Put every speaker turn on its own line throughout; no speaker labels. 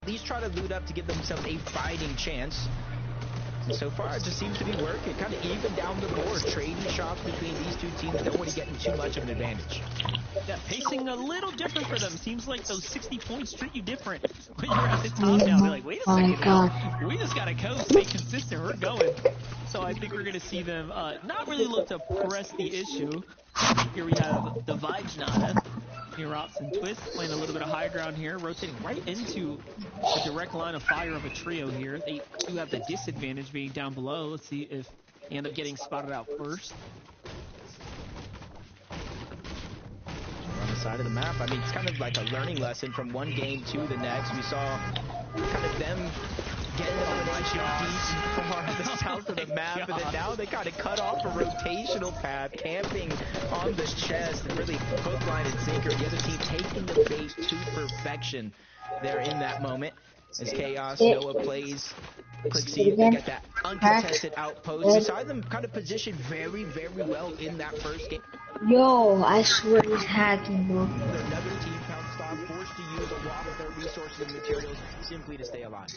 at least try to loot up to give themselves a fighting chance. And so far, it just seems to be working. Kind of even down the board. Trading shots between these two teams. Nobody getting too much of an advantage.
Yeah, pacing a little different for them. Seems like those 60 points treat you different when you're at the top now. They're like, wait a second now. We just got to coast, stay consistent, we're going. So I think we're going to see them not really look to press the issue. Here we have the Vijnada. Nerops and Twist playing a little bit of high ground here, rotating right into the direct line of fire of a trio here. They do have the disadvantage being down below. Let's see if they end up getting spotted out first.
On the side of the map, I mean, it's kind of like a learning lesson from one game to the next. We saw kind of them getting the elimination deep far on the south of the map, and then now they kind of cut off a rotational path, camping on the chest, and really hook, line, and sinker. The other team taking the bait to perfection there in that moment. As Chaos, Noah plays, Clixie, they get that uncontested outpost. We saw them kind of positioned very, very well in that first game.
Yo, I swear he's hacking, bro.
Another team counts off, forced to use a lot of their resources and materials simply to stay alive.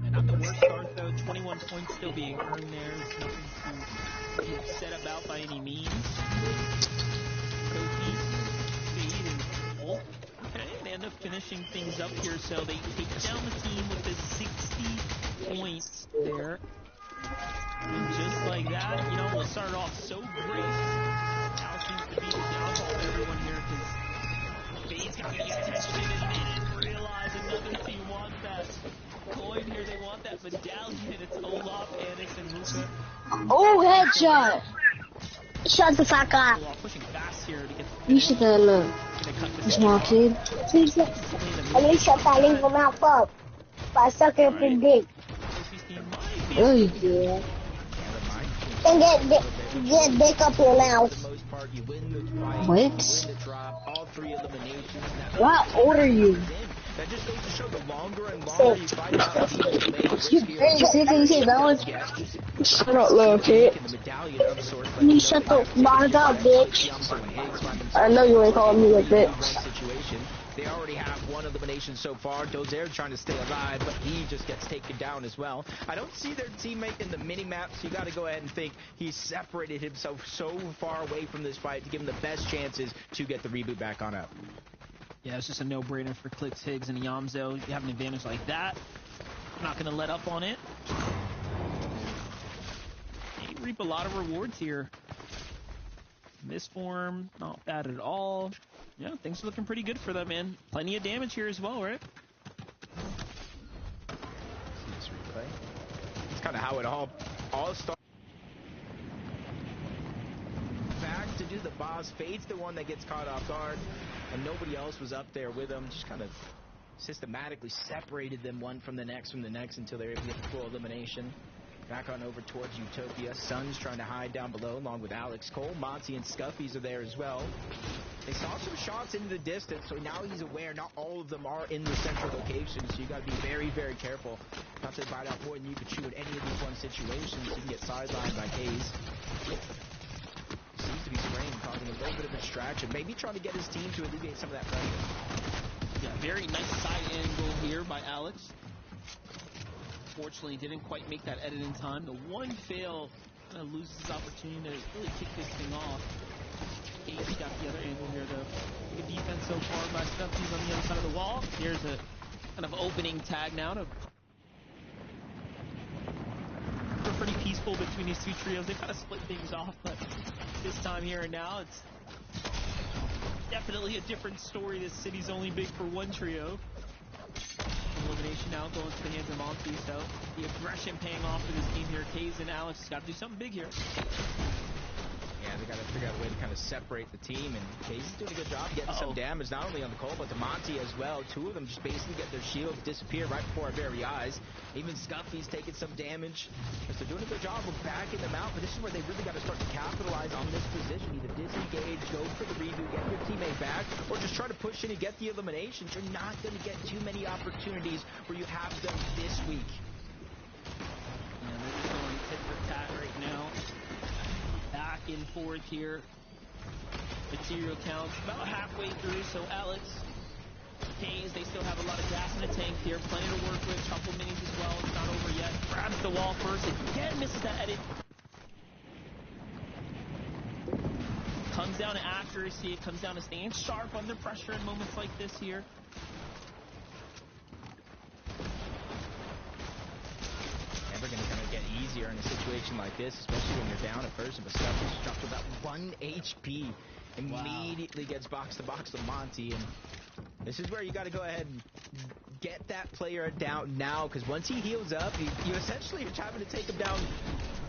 And not the worst start though, 21 points still being earned there. It's nothing to be upset about by any means. Kofi, Speed, and Wolf. Okay, they end up finishing things up here, so they take down the team with the 60 points there. And just like that, you know, we'll start off so great. Now seems to be the downfall of everyone here, because Fade's got to get attention, and they didn't realize another team wants that coin here. They want that medallion. It's Olaf, Anix, and Luca.
Oh, headshot! Shut the fuck up.
Olaf pushing fast here to get
You should have look. Small kid.
At least shut that link mouth up. By sucking up your dick.
Oh, you did.
And get dick up your mouth.
What? What order you?
That just goes to show the longer and longer you fight out
Shut up, little kid. You shut the fuck up, bitch. I know you ain't calling me a bitch.
They already have one elimination so far. Dozer trying to stay alive, but he just gets taken down as well. I don't see their teammate in the mini-map, so you got to go ahead and think he's separated himself so far away from this fight to give him the best chances to get the reboot back on up.
Yeah, it's just a no-brainer for Clix, Higgs, and Yamzo. You have an advantage like that. I'm not going to let up on it. They reap a lot of rewards here. Misform, not bad at all. Yeah, things are looking pretty good for them, man. Plenty of damage here as well, right?
This replay. It's kind of how it all starts. Back to do the boss. Fade's the one that gets caught off guard, and nobody else was up there with him. Just kind of systematically separated them one from the next until they were able to get the full elimination. Back on over towards Utopia. Sun's trying to hide down below along with Alex Cole. Monty and Scuffies are there as well. They saw some shots into the distance, so now he's aware not all of them are in the central location, so you got to be very, very careful not to bite out more than you could chew in any of these one situations. You can get sidelined by Hayes. Seems to be spraying, causing a little bit of a distraction. Maybe trying to get his team to alleviate some of that pressure.
Yeah, very nice side angle here by Alex. Unfortunately, didn't quite make that edit in time. The one fail kind of loses his opportunity to really kick this thing off. Hayes got the other angle here, though. Good defense so far by Scuffies on the other side of the wall. Here's a kind of opening tag now to... They're pretty peaceful between these two trios. They kind of split things off, but this time here and now, it's definitely a different story. This city's only big for one trio. Elimination now going to the hands of Monty, so the aggression paying off for this team here. Kaze and Alex has got to do something big here.
Yeah, they got to figure out a way to kind of separate the team, and Kaze is doing a good job getting some damage, not only on the Cole, but to Monty as well. Two of them just basically get their shields disappear right before our very eyes. Even Scuffy's taking some damage. They're doing a good job of backing them out, but this is where they really got to start to capitalize on this position. Either disengage, go for the reboot, get your teammate back, or just try to push in and get the eliminations. You're not going to get too many opportunities where you have them this week.
Yeah, they're just going tit for tat right now. Back and forth here. Material counts about halfway through, so Alex, Hayes, they still have a lot of gas in the tank here. Plenty to work with. Couple minis as well. It's not over yet. Grabs the wall first. Again, misses that edit. Comes down to accuracy. It comes down to staying sharp under pressure in moments like this here.
Never going to kind of get easier in a situation like this, especially when you're down a person. But Stuff is dropped to about 1 HP. Immediately gets box to box with Monty. And this is where you got to go ahead and get that player down now. Because once he heals up, you essentially are having to take him down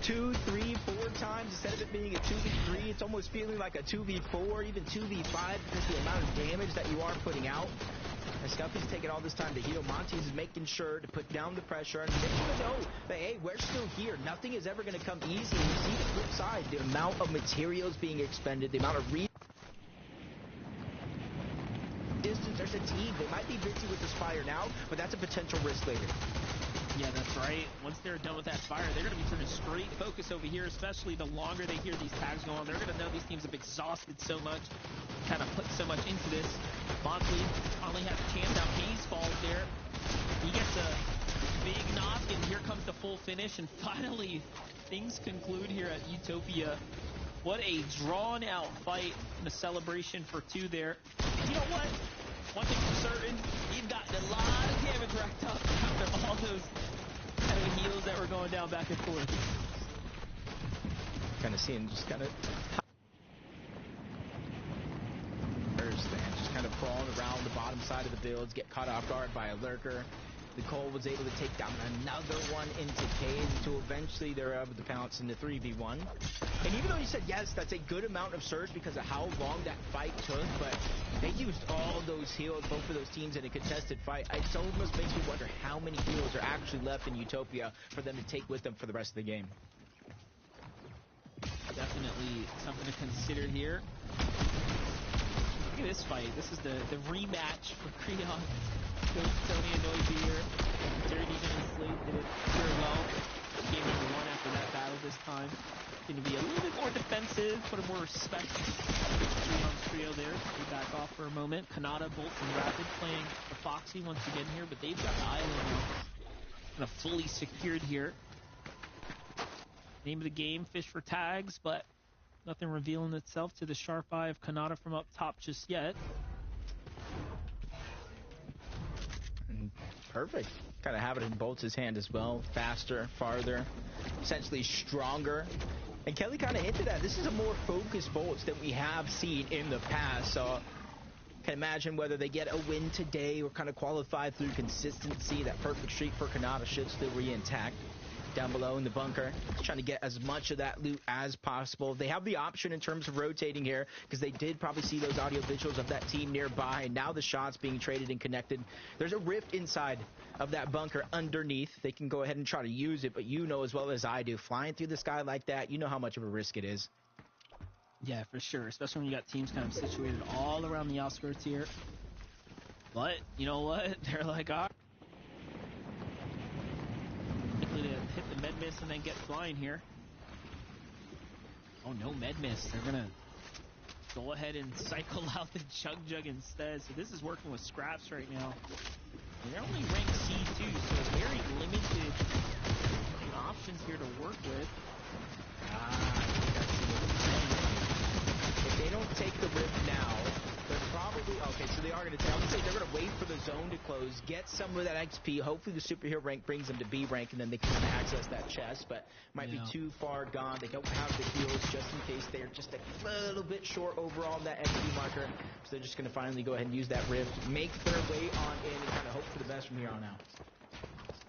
2, 3, 4 times instead of it being a 2v3. It's almost feeling like a 2v4, even 2v5 because the amount of damage that you are putting out. And Scuffy's taking all this time to heal. Monty's making sure to put down the pressure and make sure to know that, hey, we're still here. Nothing is ever going to come easy. And you see the flip side, the amount of materials being expended, the amount of distance. There's a team. They might be busy with this fire now, but that's a potential risk later.
Yeah, that's right. Once they're done with that fire, they're going to be turning straight focus over here, especially the longer they hear these tags go on. They're going to know these teams have exhausted so much, kind of put so much into this. Monty finally has a chance now. Hayes falls there. He gets a big knock, and here comes the full finish. And finally, things conclude here at Utopia. What a drawn-out fight and a celebration for 2 there. You know what? One thing for certain, he'd gotten a lot of damage racked up after all those kind of heals that were going down back and forth.
Kind of seeing just kind of just kind of crawling around the bottom side of the builds, get caught off guard by a lurker. Nicole was able to take down another one into Cade until eventually they're able to pounce into 3v1. And even though you said yes, that's a good amount of surge because of how long that fight took, but they used all those heals, both of those teams, in a contested fight. It almost makes me wonder how many heals are actually left in Utopia for them to take with them for the rest of the game.
Definitely something to consider here. Look at this fight. This is the rematch for Creon. Tony and Noisy here. Dirty and Slate did it very well. Game number 1 after that battle this time. Going to be a little bit more defensive, put a more respect to Creon's trio there. We back off for a moment. Kanata, Bolt, and Rapid playing the Foxy once again here, but they've got the island now kind of fully secured here. Name of the game, fish for tags, but nothing revealing itself to the sharp eye of Kanata from up top just yet.
Perfect. Kind of have it in Bolt's hand as well. Faster, farther, essentially stronger. And Kelly kind of hinted at this is a more focused Bolts than we have seen in the past. So can imagine whether they get a win today or kind of qualify through consistency. That perfect streak for Kanata should still be intact. Down below in the bunker, just trying to get as much of that loot as possible. They have the option in terms of rotating here because they did probably see those audio visuals of that team nearby, and now the shots being traded and connected. There's a rift inside of that bunker underneath. They can go ahead and try to use it, but you know as well as I do, flying through the sky like that, you know how much of a risk it is.
Yeah, for sure, especially when you got teams kind of situated all around the outskirts here. But, you know what? They're like, all right. To hit the med miss and then get flying here. Oh, no med miss. They're gonna go ahead and cycle out the Chug Jug instead. So this is working with scraps right now. And they're only ranked C2, so very limited options here to work with.
If they don't take the rift now, they're probably okay. So they are going to. I would say they're going to wait for the zone to close, get some of that XP. Hopefully, the superhero rank brings them to B rank, and then they can kind of access that chest. But might be too far gone. They don't have the heals just in case they're just a little bit short overall on that XP marker. So they're just going to finally go ahead and use that rift, make their way on in, and kind of hope for the best from here on out.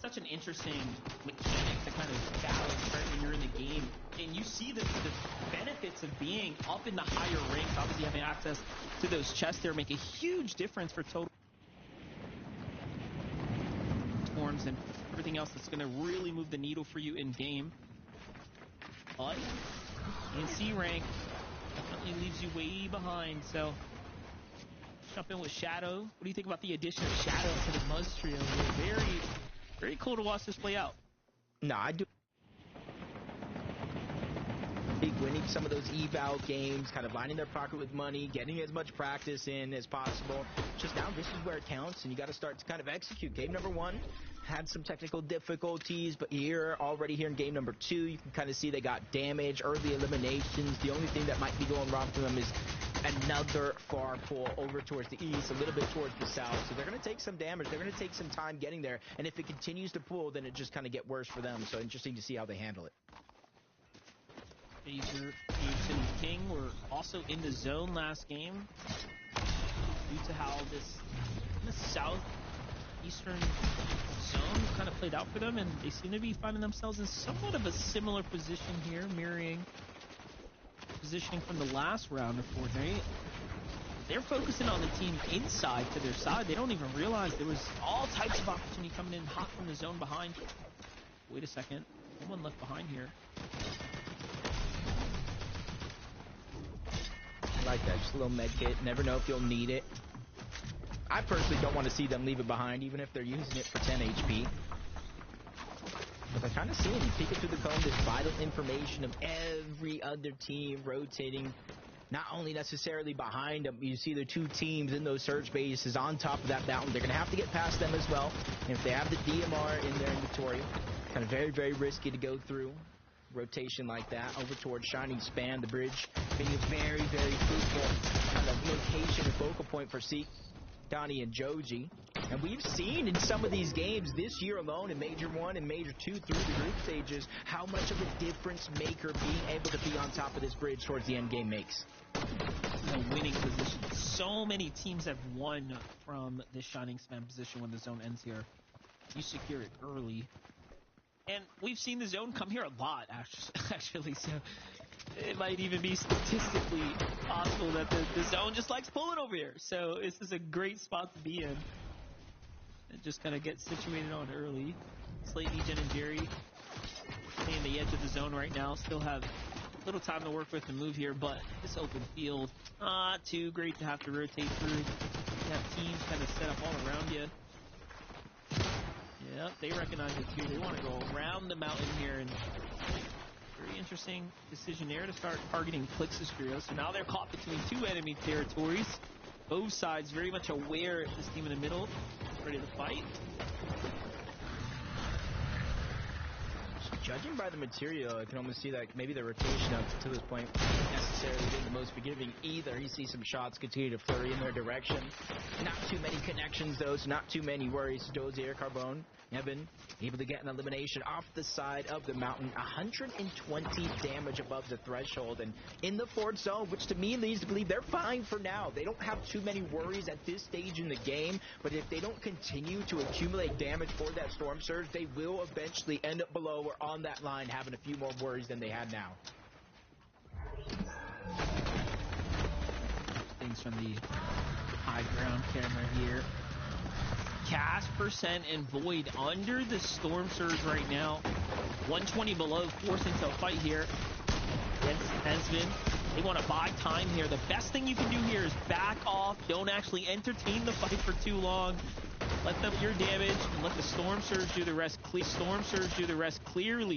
Such an interesting mechanic to kind of balance right when you're in the game. And you see the benefits of being up in the higher ranks, obviously having access to those chests there make a huge difference for total forms and everything else that's going to really move the needle for you in game. But in C rank, definitely leaves you way behind. So jump in with Shadow. What do you think about the addition of Shadow to the Muzz trio? Very cool to watch this play out.
No, I do. League, winning some of those eval games, kind of lining their pocket with money, getting as much practice in as possible. Just now, this is where it counts, and you got to start to kind of execute. Game number 1 had some technical difficulties, but already here in game number 2, you can kind of see they got damage, early eliminations. The only thing that might be going wrong for them is another far pull over towards the east, a little bit towards the south. So they're going to take some damage. They're going to take some time getting there. And if it continues to pull, then it just kind of get worse for them. So interesting to see how they handle it.
Phaser, Peterson, and King were also in the zone last game due to how this southeastern zone kind of played out for them, and they seem to be finding themselves in somewhat of a similar position here, mirroring positioning from the last round of Fortnite. They're focusing on the team inside to their side. They don't even realize there was all types of opportunity coming in hot from the zone behind. Wait a second. No one left behind here.
I like that. Just a little med kit. Never know if you'll need it. I personally don't want to see them leave it behind, even if they're using it for 10 HP. But I kind of see it. You peek it through the cone, this vital information of every other team rotating, not only necessarily behind them. You see the 2 teams in those surge bases on top of that mountain. They're going to have to get past them as well. And if they have the DMR in their inventory, kind of very, very risky to go through rotation like that over towards Shining Span, the bridge being a very, very fruitful kind of location and focal point for Seek, Donnie, and Joji. And we've seen in some of these games this year alone in Major 1 and Major 2 through the group stages how much of a difference maker being able to be on top of this bridge towards the end game makes.
A winning position. So many teams have won from this Shining Span position when the zone ends here. You secure it early. And we've seen the zone come here a lot, actually, so it might even be statistically possible that the zone just likes pulling over here. So this is a great spot to be in. And just kind of get situated on early. Slayton, Jen, and Jerry staying the edge of the zone right now. Still have little time to work with and move here, but this open field, not too great to have to rotate through. You have teams kind of set up all around you. Yep, they recognize it too. They want to go around the mountain here, and very interesting decision there to start targeting Plix's trio. So now they're caught between 2 enemy territories. Both sides very much aware of this team in the middle, ready to fight.
Judging by the material, I can almost see that maybe the rotation up to this point isn't necessarily being the most forgiving either. You see some shots continue to flurry in their direction. Not too many connections, though, so not too many worries. Dozier, Carbone, Evan, able to get an elimination off the side of the mountain. 120 damage above the threshold, and in the fourth zone, which to me leads to believe they're fine for now. They don't have too many worries at this stage in the game, but if they don't continue to accumulate damage for that Storm Surge, they will eventually end up below or on that line having a few more worries than they had now.
Things from the high ground camera here. Caspercent and Void under the Storm Surge right now. 120 below, forced into a fight here. Against Hesman. They want to buy time here. The best thing you can do here is back off. Don't actually entertain the fight for too long. Let them your damage and let the Storm Surge do the rest. Storm Surge do the rest clearly.